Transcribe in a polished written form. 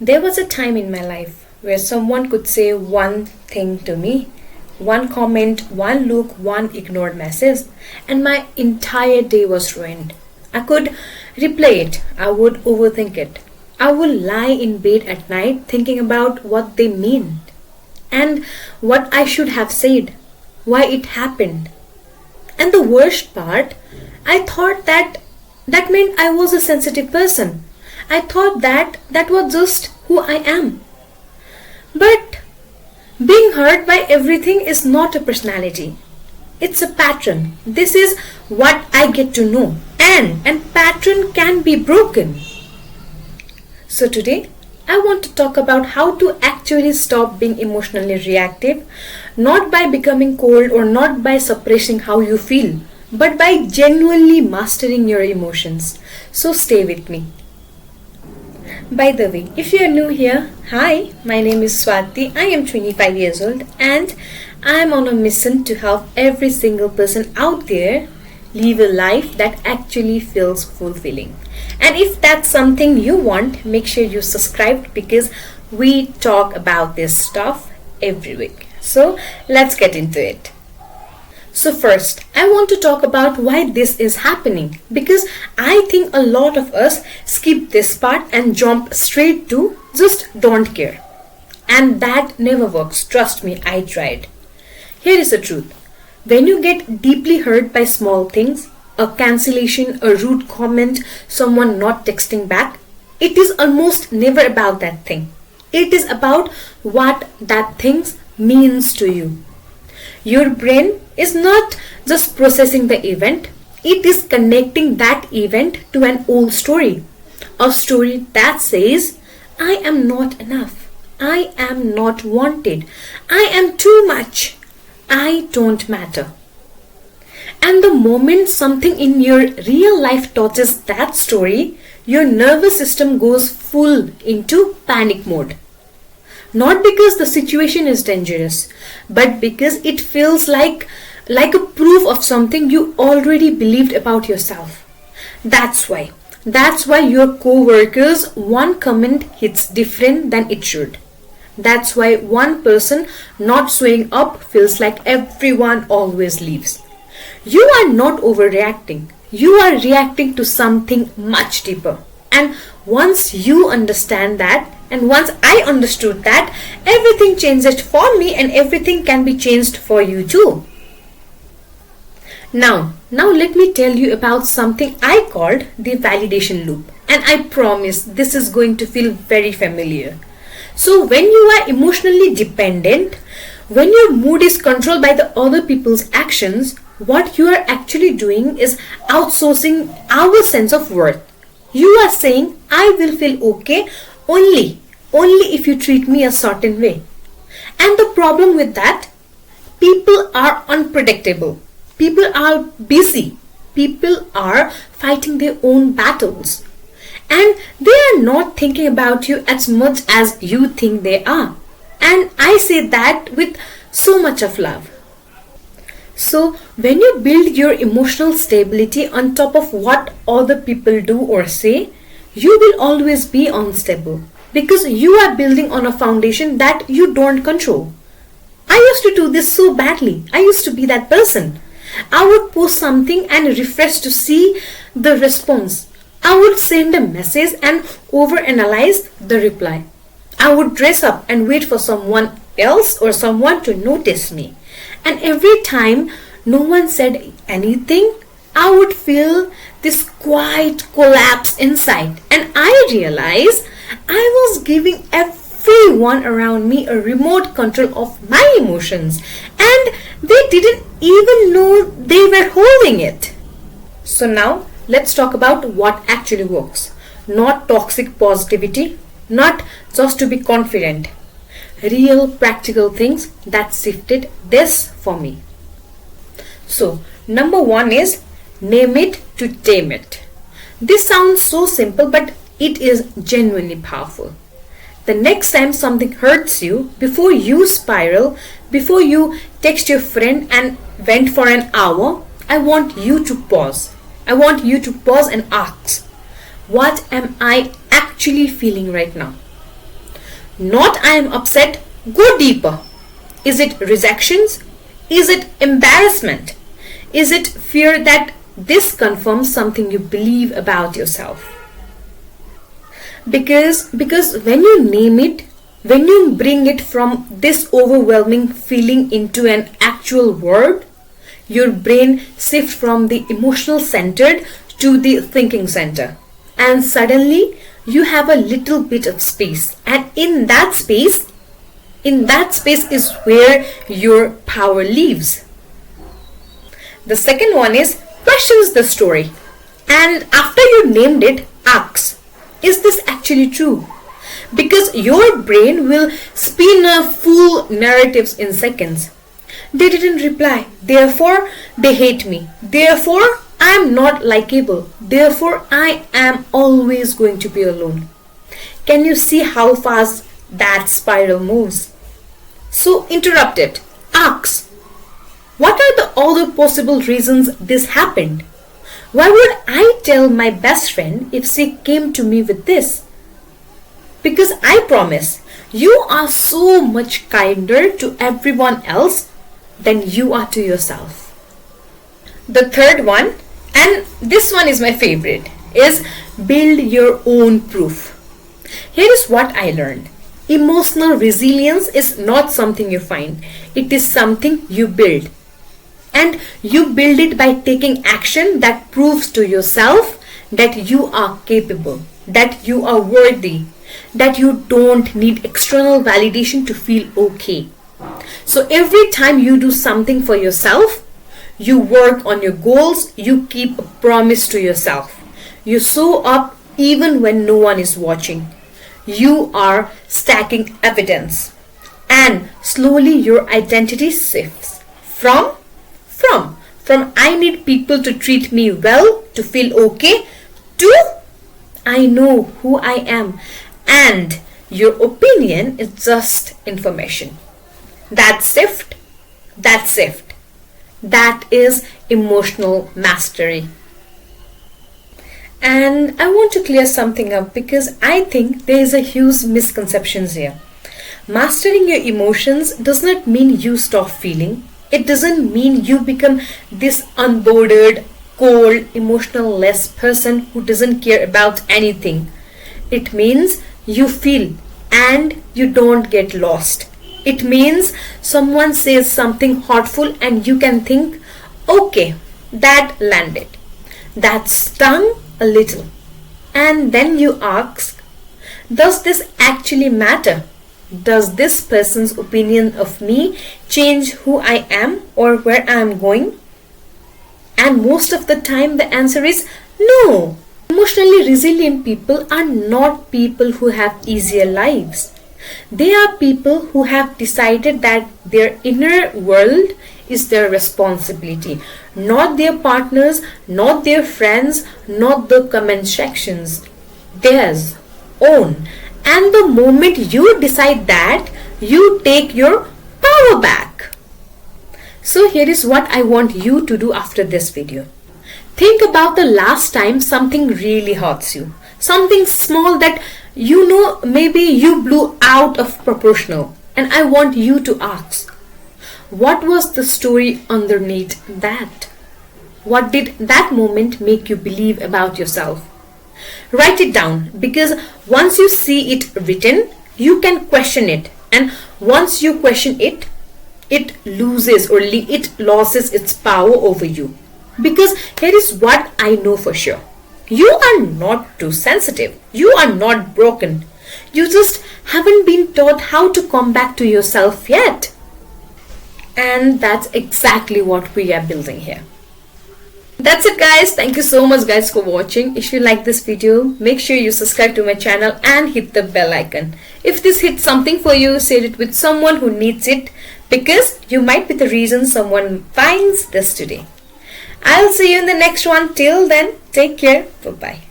There was a time in my life where someone could say one thing to me, one comment, one look, one ignored message, and my entire day was ruined. I could replay it, I would overthink it. I would lie in bed at night thinking about what they mean and what I should have said, why it happened. And the worst part, I thought that meant I was a sensitive person. I thought that was just who I am. But being hurt by everything is not a personality. It's a pattern. This is what I get to know. And pattern can be broken. So today I want to talk about how to actually stop being emotionally reactive, not by becoming cold or not by suppressing how you feel, but by genuinely mastering your emotions. So stay with me. By the way, if you are new here, hi, my name is Swatie. I am 25 years old and I am on a mission to help every single person out there live a life that actually feels fulfilling. And if that's something you want, make sure you subscribe because we talk about this stuff every week. So let's get into it. So first, I want to talk about why this is happening because I think a lot of us skip this part and jump straight to just don't care. And that never works. Trust me, I tried. Here is the truth. When you get deeply hurt by small things, a cancellation, a rude comment, someone not texting back, it is almost never about that thing. It is about what that thing means to you. Your brain is not just processing the event, it is connecting that event to an old story. A story that says, I am not enough, I am not wanted, I am too much, I don't matter. And the moment something in your real life touches that story, your nervous system goes full into panic mode. Not because the situation is dangerous, but because it feels like a proof of something you already believed about yourself. That's why your co-workers one comment hits different than it should. That's why one person not showing up feels like everyone always leaves. You are not overreacting. You are reacting to something much deeper. And once you understand that, and once I understood that, everything changes for me and everything can be changed for you too. Now let me tell you about something I called the validation loop. And I promise this is going to feel very familiar. So when you are emotionally dependent, when your mood is controlled by the other people's actions, what you are actually doing is outsourcing our sense of worth. You are saying, I will feel okay only if you treat me a certain way. And the problem with that, people are unpredictable. People are busy. People are fighting their own battles. And they are not thinking about you as much as you think they are. And I say that with so much of love. So when you build your emotional stability on top of what other people do or say, you will always be unstable because you are building on a foundation that you don't control. I used to do this so badly. I used to be that person. I would post something and refresh to see the response. I would send a message and overanalyze the reply. I would dress up and wait for someone else or someone to notice me. And every time no one said anything, I would feel this quiet collapse inside. And I realized I was giving everyone around me a remote control of my emotions. And they didn't even know they were holding it. So now let's talk about what actually works. Not toxic positivity, not just to be confident. Real practical things that shifted this for me. So, number one is name it to tame it. This sounds so simple, but it is genuinely powerful. The next time something hurts you, before you spiral, before you text your friend and vent for an hour, I want you to pause. I want you to pause and ask, what am I actually feeling right now? Not I am upset. Go deeper. Is it rejections? Is it embarrassment? Is it fear that this confirms something you believe about yourself? Because when you name it, when you bring it from this overwhelming feeling into an actual word, your brain shifts from the emotional centered to the thinking center. And suddenly you have a little bit of space. And in that space is where your power lives. The second one is questions the story. And after you named it, ask, is this actually true? Because your brain will spin a full narratives in seconds. They didn't reply, therefore they hate me. Therefore I am not likable. Therefore I am always going to be alone. Can you see how fast that spiral moves? So interrupt it. Ask, what are the other possible reasons this happened? Why would I tell my best friend if she came to me with this? Because I promise, you are so much kinder to everyone else than you are to yourself. The third one, and this one is my favorite, is build your own proof. Here is what I learned. Emotional resilience is not something you find. It is something you build. And you build it by taking action that proves to yourself that you are capable, that you are worthy, that you don't need external validation to feel okay. So every time you do something for yourself, you work on your goals, you keep a promise to yourself. You show up even when no one is watching. You are stacking evidence. And slowly your identity shifts from I need people to treat me well to feel okay to I know who I am and your opinion is just information. That shift, that is emotional mastery. And I want to clear something up because I think there is a huge misconception here. Mastering your emotions does not mean you stop feeling. It doesn't mean you become this unbothered, cold, emotional-less person who doesn't care about anything. It means you feel and you don't get lost. It means someone says something hurtful and you can think, okay, that landed. That stung a little. And then you ask, does this actually matter? Does this person's opinion of me change who I am or where I am going? And most of the time the answer is no. Emotionally resilient people are not people who have easier lives. They are people who have decided that their inner world is their responsibility, not their partners, not their friends, not the comment sections. Theirs, own. And the moment you decide that, you take your power back. So here is what I want you to do after this video. Think about the last time something really hurts you. Something small that you know maybe you blew out of proportional. And I want you to ask, what was the story underneath that? What did that moment make you believe about yourself? Write it down, because once you see it written, you can question it. And once you question it, it loses its power over you. Because here is what I know for sure. You are not too sensitive. You are not broken. You just haven't been taught how to come back to yourself yet. And that's exactly what we are building here. That's it guys. Thank you so much guys for watching. If you like this video, make sure you subscribe to my channel and hit the bell icon. If this hits something for you, share it with someone who needs it, because you might be the reason someone finds this today. I'll see you in the next one. Till then, take care. Bye-bye.